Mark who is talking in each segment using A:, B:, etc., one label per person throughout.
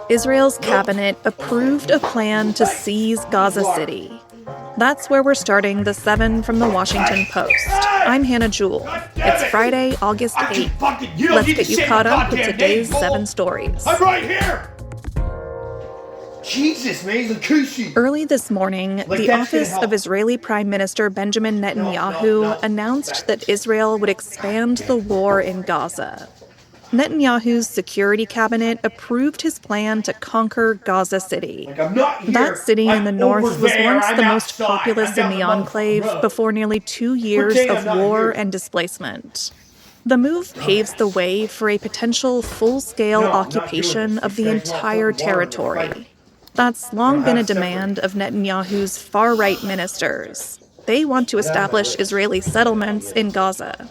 A: Israel's cabinet approved a plan to seize Gaza City. That's where we're starting the 7 from the Washington Post. I'm Hannah Jewell. It's Friday, August 8th. Let's get you caught up with today's 7 stories.
B: I'm right here! Jesus, man, he's a cushy.
A: Early this morning, the office of Israeli Prime Minister Benjamin Netanyahu announced that Israel would expand the war in Gaza. Netanyahu's security cabinet approved his plan to conquer Gaza City. That city in the north was once the most populous in the enclave before nearly 2 years of war and displacement. The move paves the way for a potential full-scale occupation of the entire territory. That's long been a demand of Netanyahu's far-right ministers. They want to establish Israeli settlements in Gaza.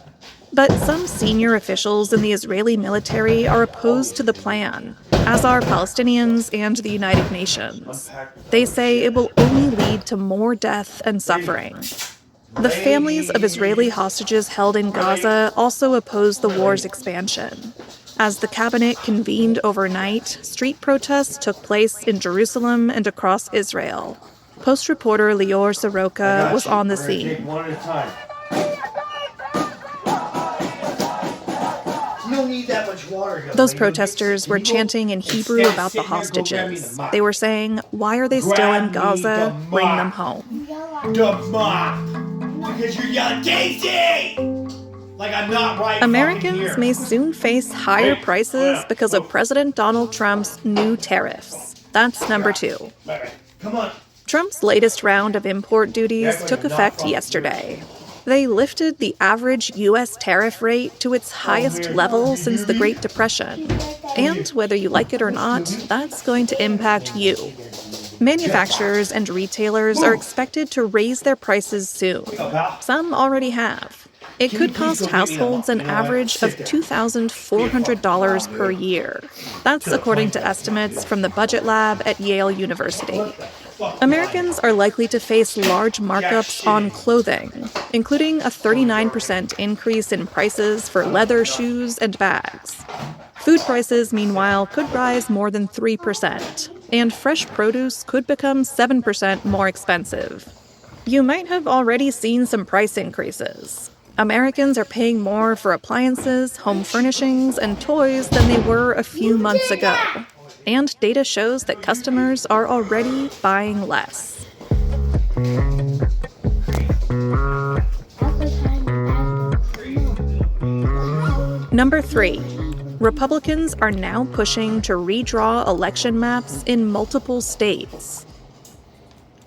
A: But some senior officials in the Israeli military are opposed to the plan, as are Palestinians and the United Nations. They say it will only lead to more death and suffering. The families of Israeli hostages held in Gaza also oppose the war's expansion. As the cabinet convened overnight, street protests took place in Jerusalem and across Israel. Post reporter Lior Soroka was on the scene. Those protesters were chanting in Hebrew about the hostages. They were saying, "Why are they still in Gaza? Bring them home."
B: Because you're yelling, Casey! Like I'm not right.
A: Americans may soon face higher prices because of President Donald Trump's new tariffs. That's number 2.
B: Come on.
A: Trump's latest round of import duties took effect yesterday. They lifted the average U.S. tariff rate to its highest level since the Great Depression. And whether you like it or not, that's going to impact you. Manufacturers and retailers are expected to raise their prices soon. Some already have. It could cost households an average of $2,400 per year. That's according to estimates from the Budget Lab at Yale University. Americans are likely to face large markups on clothing, including a 39% increase in prices for leather shoes and bags. Food prices, meanwhile, could rise more than 3%, and fresh produce could become 7% more expensive. You might have already seen some price increases. Americans are paying more for appliances, home furnishings, and toys than they were a few months ago. And data shows that customers are already buying less. Number 3. Republicans are now pushing to redraw election maps in multiple states.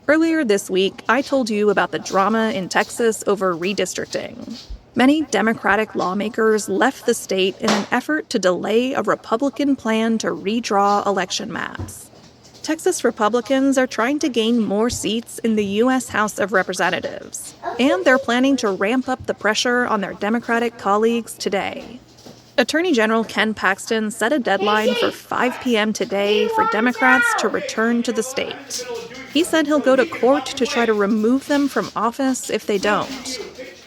A: Earlier this week, I told you about the drama in Texas over redistricting. Many Democratic lawmakers left the state in an effort to delay a Republican plan to redraw election maps. Texas Republicans are trying to gain more seats in the U.S. House of Representatives, and they're planning to ramp up the pressure on their Democratic colleagues today. Attorney General Ken Paxton set a deadline for 5 p.m. today for Democrats to return to the state. He said he'll go to court to try to remove them from office if they don't.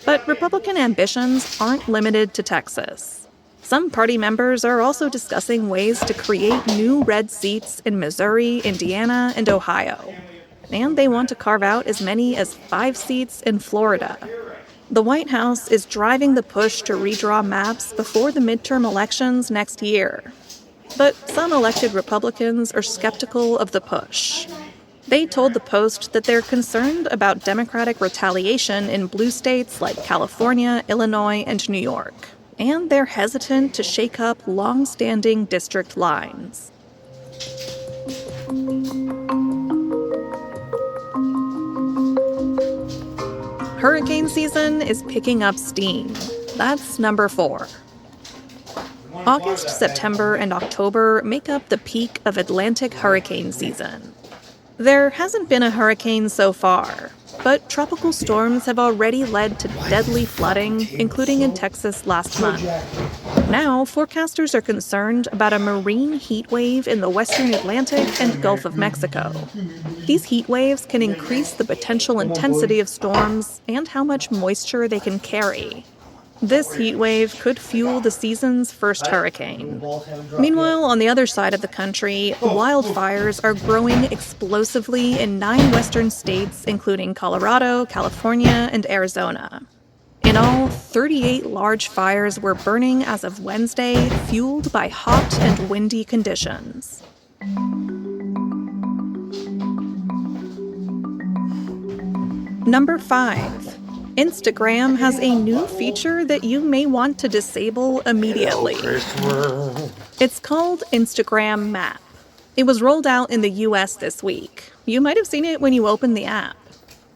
A: But Republican ambitions aren't limited to Texas. Some party members are also discussing ways to create new red seats in Missouri, Indiana, and Ohio. And they want to carve out as many as 5 seats in Florida. The White House is driving the push to redraw maps before the midterm elections next year. But some elected Republicans are skeptical of the push. They told the Post that they're concerned about Democratic retaliation in blue states like California, Illinois, and New York. And they're hesitant to shake up long-standing district lines. Hurricane season is picking up steam. That's number 4. August, September, and October make up the peak of Atlantic hurricane season. There hasn't been a hurricane so far, but tropical storms have already led to deadly flooding, including in Texas last month. Now, forecasters are concerned about a marine heat wave in the western Atlantic and Gulf of Mexico. These heat waves can increase the potential intensity of storms and how much moisture they can carry. This heat wave could fuel the season's first hurricane. Meanwhile, on the other side of the country, wildfires are growing explosively in 9 western states, including Colorado, California, and Arizona. In all, 38 large fires were burning as of Wednesday, fueled by hot and windy conditions. Number 5. Instagram has a new feature that you may want to disable immediately. It's called Instagram Map. It was rolled out in the US this week. You might have seen it when you opened the app.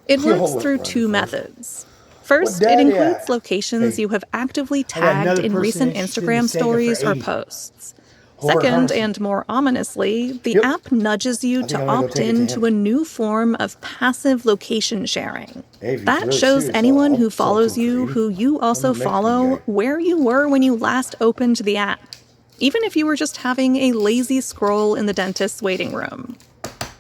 A: It works through 2 methods. First, it includes locations you have actively tagged in recent Instagram stories or posts. Second, and more ominously, the app nudges you to opt in to a new form of passive location sharing. That shows anyone who follows you, who you also follow, where you were when you last opened the app, even if you were just having a lazy scroll in the dentist's waiting room.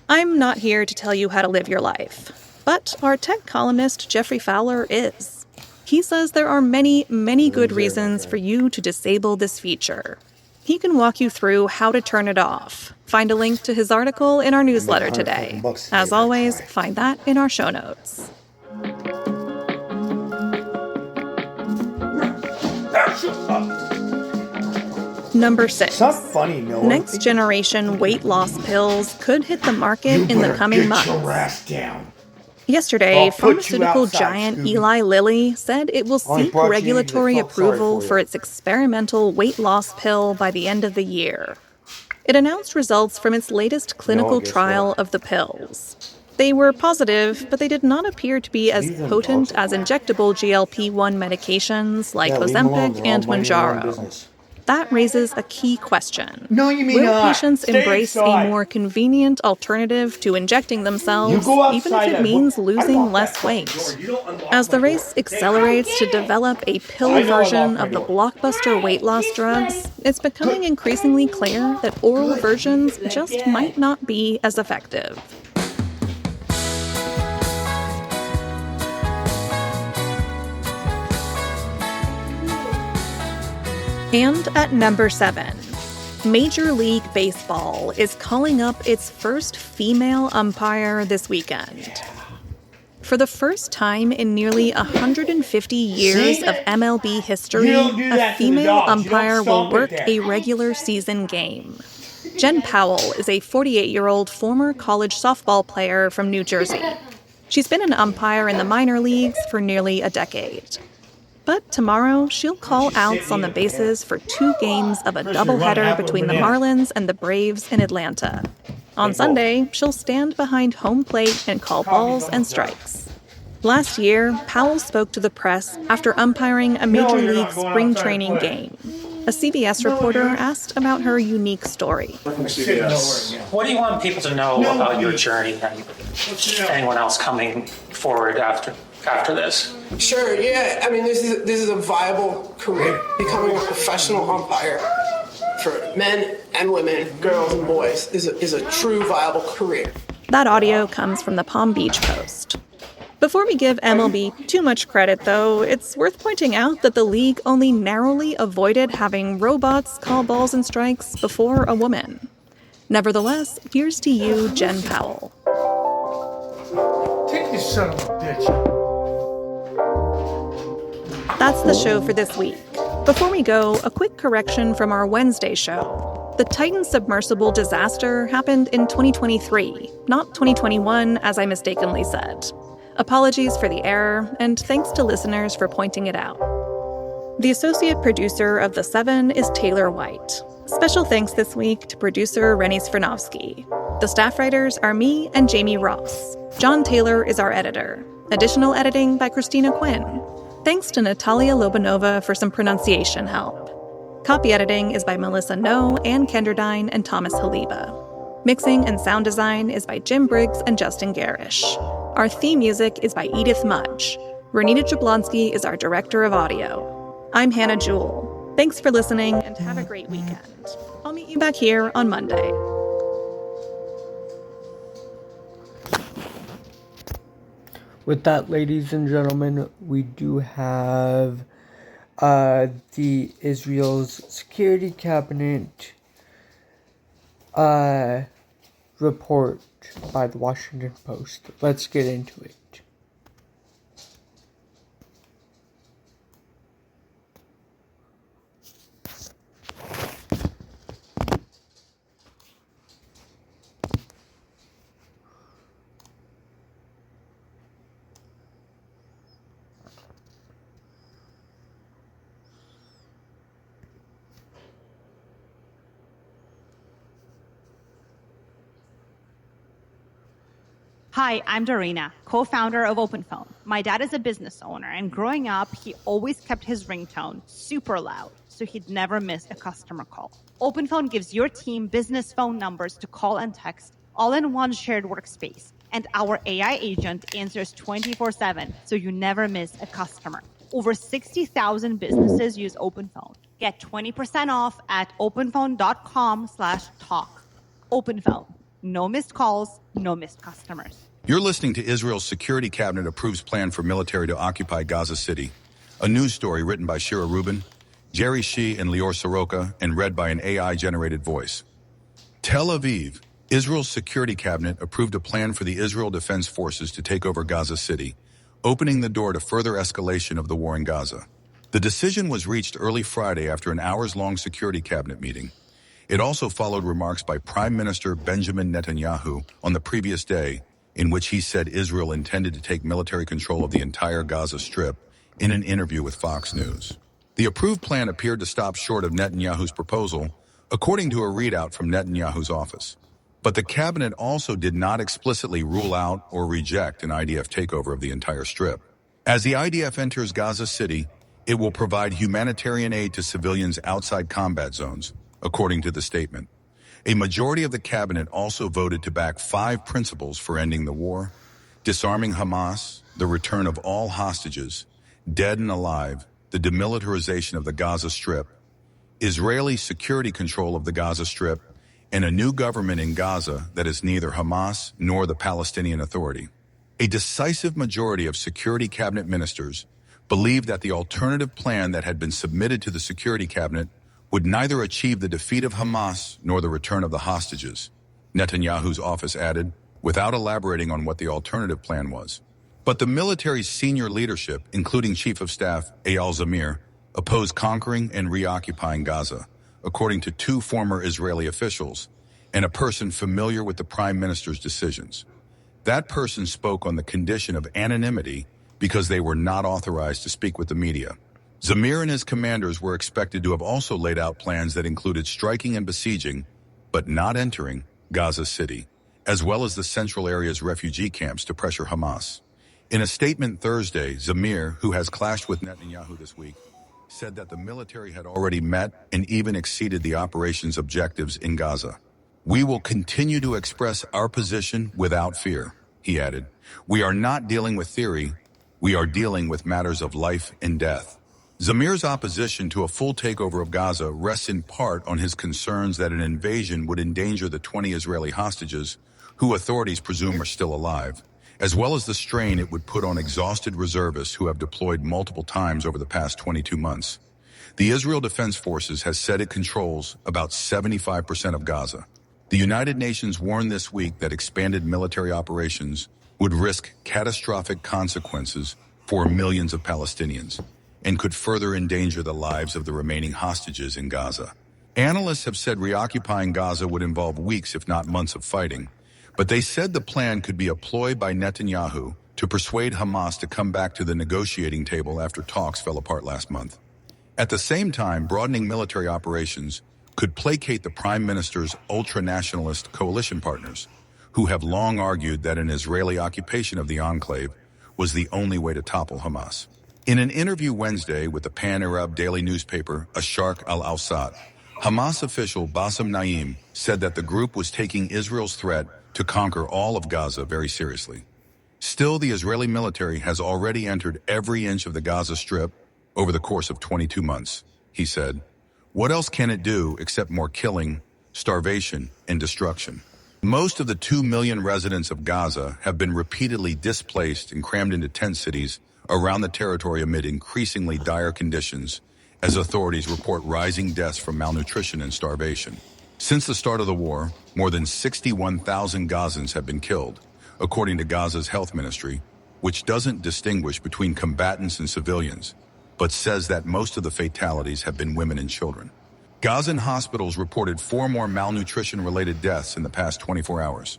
A: I'm not here to tell you how to live your life, but our tech columnist Jeffrey Fowler is. He says there are many, many good reasons for you to disable this feature. He can walk you through how to turn it off. Find a link to his article in our newsletter today. As always, find that in our show notes. Number 6. Next generation weight loss pills could hit the market in the coming months. Yesterday, pharmaceutical giant Eli Lilly said it will seek regulatory approval for its experimental weight loss pill by the end of the year. It announced results from its latest clinical trial of the pills. They were positive, but they did not appear to be as potent as injectable GLP-1 medications like Ozempic and Mounjaro. That raises a key question.
B: No, you mean
A: Will patients embrace a more convenient alternative to injecting themselves, even if it means losing less weight? As the race accelerates to develop a pill version of the blockbuster weight loss drugs, it's becoming increasingly clear that oral versions just might not be as effective. And at number 7, Major League Baseball is calling up its first female umpire this weekend. For the first time in nearly 150 years of MLB history, a female umpire will work a regular season game. Jen Powell is a 48-year-old former college softball player from New Jersey. She's been an umpire in the minor leagues for nearly a decade. But tomorrow, she'll call outs on the bases for 2 games of a doubleheader between the Marlins and the Braves in Atlanta. On Sunday, she'll stand behind home plate and call balls and strikes. Last year, Powell spoke to the press after umpiring a Major League spring training game. A CBS reporter asked about her unique story.
C: What do you want people to know about your journey and anyone else coming forward after this?
D: Sure, yeah. I mean, this is a viable career. Becoming a professional umpire for men and women, girls and boys, is a true viable career.
A: That audio comes from the Palm Beach Post. Before we give MLB too much credit, though, it's worth pointing out that the league only narrowly avoided having robots call balls and strikes before a woman. Nevertheless, here's to you, Jen Powell.
B: Take this son of a bitch.
A: That's the show for this week. Before we go, a quick correction from our Wednesday show. The Titan submersible disaster happened in 2023, not 2021, as I mistakenly said. Apologies for the error, and thanks to listeners for pointing it out. The associate producer of The Seven is Taylor White. Special thanks this week to producer Rennie Svirnovsky. The staff writers are me and Jamie Ross. John Taylor is our editor. Additional editing by Christina Quinn. Thanks to Natalia Lobanova for some pronunciation help. Copy editing is by Melissa No, Ann Kenderdine, and Thomas Haliba. Mixing and sound design is by Jim Briggs and Justin Garish. Our theme music is by Edith Mudge. Renita Jablonski is our director of audio. I'm Hannah Jewell. Thanks for listening and have a great weekend. I'll meet you back here on Monday.
E: With that, ladies and gentlemen, we do have the Israel's security cabinet report by the Washington Post. Let's get into it.
F: Hi, I'm Dorina, co-founder of OpenPhone. My dad is a business owner, and growing up, he always kept his ringtone super loud, so he'd never miss a customer call. OpenPhone gives your team business phone numbers to call and text, all in one shared workspace. And our AI agent answers 24/7, so you never miss a customer. Over 60,000 businesses use OpenPhone. Get 20% off at openphone.com/talk. OpenPhone. No missed calls, no missed customers.
G: You're listening to Israel's Security Cabinet approves plan for military to occupy Gaza City, a news story written by Shira Rubin, Jerry Shih, and Lior Soroka, and read by an AI-generated voice. Tel Aviv, Israel's Security Cabinet approved a plan for the Israel Defense Forces to take over Gaza City, opening the door to further escalation of the war in Gaza. The decision was reached early Friday after an hours-long Security Cabinet meeting. It also followed remarks by Prime Minister Benjamin Netanyahu on the previous day, in which he said Israel intended to take military control of the entire Gaza Strip in an interview with Fox News. The approved plan appeared to stop short of Netanyahu's proposal, according to a readout from Netanyahu's office. But the cabinet also did not explicitly rule out or reject an IDF takeover of the entire Strip. As the IDF enters Gaza City, it will provide humanitarian aid to civilians outside combat zones, according to the statement. A majority of the cabinet also voted to back 5 principles for ending the war: disarming Hamas, the return of all hostages, dead and alive, the demilitarization of the Gaza Strip, Israeli security control of the Gaza Strip, and a new government in Gaza that is neither Hamas nor the Palestinian Authority. A decisive majority of security cabinet ministers believed that the alternative plan that had been submitted to the security cabinet would neither achieve the defeat of Hamas nor the return of the hostages, Netanyahu's office added, without elaborating on what the alternative plan was. But the military's senior leadership, including Chief of Staff Eyal Zamir, opposed conquering and reoccupying Gaza, according to 2 former Israeli officials and a person familiar with the Prime Minister's decisions. That person spoke on the condition of anonymity because they were not authorized to speak with the media. Zamir and his commanders were expected to have also laid out plans that included striking and besieging, but not entering, Gaza City, as well as the central area's refugee camps to pressure Hamas. In a statement Thursday, Zamir, who has clashed with Netanyahu this week, said that the military had already met and even exceeded the operation's objectives in Gaza. "We will continue to express our position without fear," he added. "We are not dealing with theory. We are dealing with matters of life and death." Zamir's opposition to a full takeover of Gaza rests in part on his concerns that an invasion would endanger the 20 Israeli hostages, who authorities presume are still alive, as well as the strain it would put on exhausted reservists who have deployed multiple times over the past 22 months. The Israel Defense Forces has said it controls about 75% of Gaza. The United Nations warned this week that expanded military operations would risk catastrophic consequences for millions of Palestinians and could further endanger the lives of the remaining hostages in Gaza. Analysts have said reoccupying Gaza would involve weeks, if not months, of fighting, but they said the plan could be a ploy by Netanyahu to persuade Hamas to come back to the negotiating table after talks fell apart last month. At the same time, broadening military operations could placate the Prime Minister's ultra-nationalist coalition partners, who have long argued that an Israeli occupation of the enclave was the only way to topple Hamas. In an interview Wednesday with the pan-Arab daily newspaper Asharq al-Awsat, Hamas official Bassem Naim said that the group was taking Israel's threat to conquer all of Gaza very seriously. Still, the Israeli military has already entered every inch of the Gaza Strip over the course of 22 months, he said. What else can it do except more killing, starvation, and destruction? Most of the 2 million residents of Gaza have been repeatedly displaced and crammed into tent cities around the territory amid increasingly dire conditions as authorities report rising deaths from malnutrition and starvation. Since the start of the war, more than 61,000 Gazans have been killed, according to Gaza's health ministry, which doesn't distinguish between combatants and civilians, but says that most of the fatalities have been women and children. Gazan hospitals reported 4 more malnutrition-related deaths in the past 24 hours.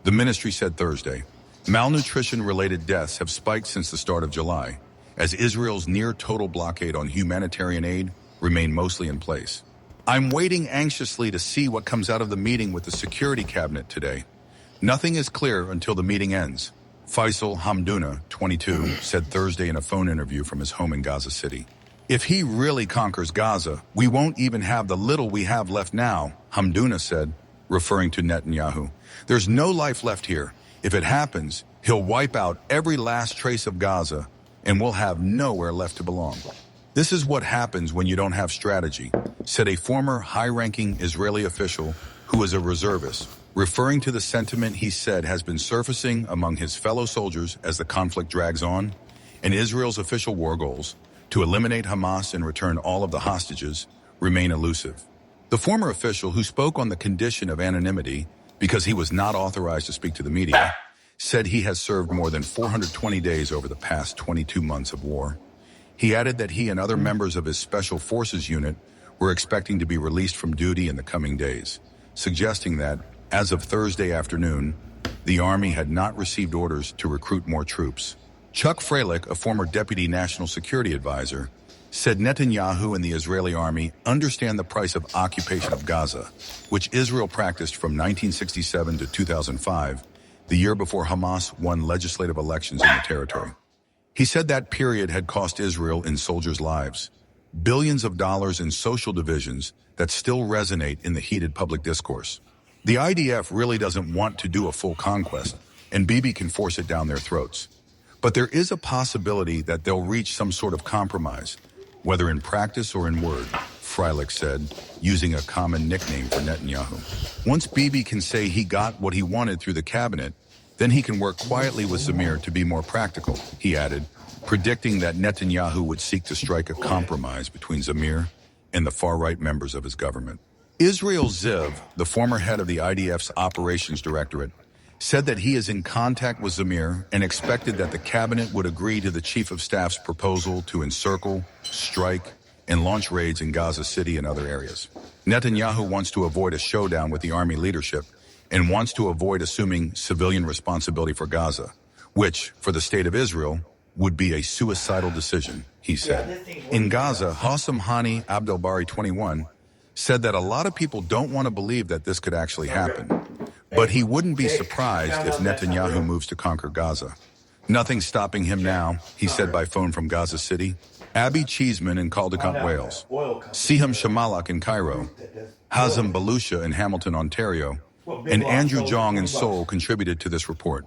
G: The ministry said Thursday, malnutrition-related deaths have spiked since the start of July, as Israel's near-total blockade on humanitarian aid remained mostly in place. I'm waiting anxiously to see what comes out of the meeting with the Security Cabinet today. Nothing is clear until the meeting ends, Faisal Hamdouna, 22, said Thursday in a phone interview from his home in Gaza City. If he really conquers Gaza, we won't even have the little we have left now, Hamdouna said, referring to Netanyahu. There's no life left here. If it happens, he'll wipe out every last trace of Gaza, and we'll have nowhere left to belong. This is what happens when you don't have strategy, said a former high-ranking Israeli official who is a reservist, referring to the sentiment he said has been surfacing among his fellow soldiers as the conflict drags on, and Israel's official war goals, to eliminate Hamas and return all of the hostages, remain elusive. The former official, who spoke on the condition of anonymity because he was not authorized to speak to the media, said he has served more than 420 days over the past 22 months of war. He added that he and other members of his Special Forces unit were expecting to be released from duty in the coming days, suggesting that, as of Thursday afternoon, the Army had not received orders to recruit more troops. Chuck Freilich, a former deputy national security advisor, said Netanyahu and the Israeli army understand the price of occupation of Gaza, which Israel practiced from 1967 to 2005, the year before Hamas won legislative elections in the territory. He said that period had cost Israel in soldiers' lives, billions of dollars in social divisions that still resonate in the heated public discourse. The IDF really doesn't want to do a full conquest, and Bibi can force it down their throats. But there is a possibility that they'll reach some sort of compromise, whether in practice or in word, Freilich said, using a common nickname for Netanyahu. Once Bibi can say he got what he wanted through the cabinet, then he can work quietly with Zamir to be more practical, he added, predicting that Netanyahu would seek to strike a compromise between Zamir and the far-right members of his government. Israel Ziv, the former head of the IDF's operations directorate, said that he is in contact with Zamir and expected that the cabinet would agree to the chief of staff's proposal to encircle, strike, and launch raids in Gaza City and other areas. Netanyahu wants to avoid a showdown with the army leadership and wants to avoid assuming civilian responsibility for Gaza, which, for the state of Israel, would be a suicidal decision, he said. In Gaza, Hassam Hani Abdelbari, 21, said that a lot of people don't want to believe that this could actually happen. But he wouldn't be surprised if Netanyahu moves to conquer Gaza. Nothing's stopping him now, he said by phone from Gaza City. Abby Cheeseman in Caldecott, Wales. Siham Shamalak in Cairo. Hazem Balusha in Hamilton, Ontario. And Andrew Jong in Seoul contributed to this report.